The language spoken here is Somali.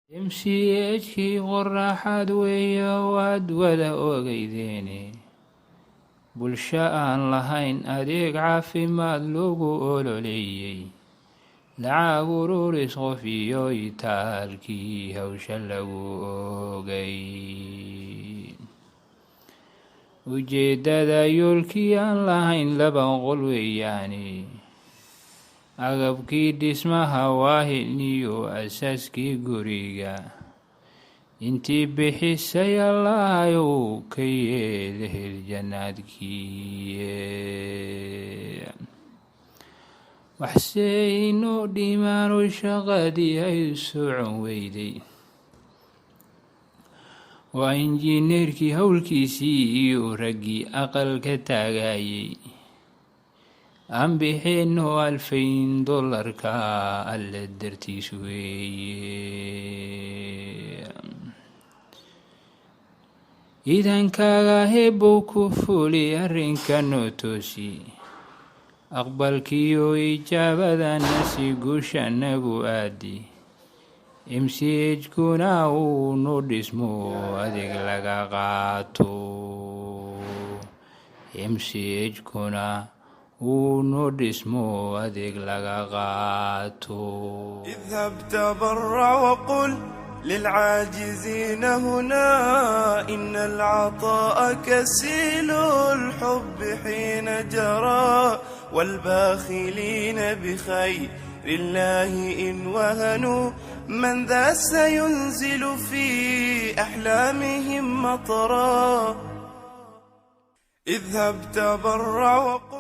MCHkii qorraxaad weeye waad wada ogeydeene bulsho aan lahayn adeeg caafimaad loogu ololeeyey lacag ururis qof iyo itaalkii hawsha lagu ogay ujeeddada yoolkii aan lahayn laba qol weeyaane agabkii dhismaha waahin iyo asaaskii guriga intii bixisay allahayow ka yeele hel jannaadkii waxse inoo dhimaano shaqadii ay socon weyday waa injineerkii howlkiisii iyo raggii aqalka taagayay aan bixino $2000 alle dartiis weeye iidankaaga hebbow ku fuli arrinka noo toosi aqbalkiiyo ijaabadana si guusha nagu aadi MCHkuna uu nu dhismo adeeg laga qaato MCHkuna uu nu dhismo adeeg laga qaato اذهب تبرع وقل للعاجزين هنا إن العطاء كسيل الحب حين جرى والباخلين بخير الله إن وهنوا من ذا سينزل في أحلامهم مطرا اذهب تبرع وقل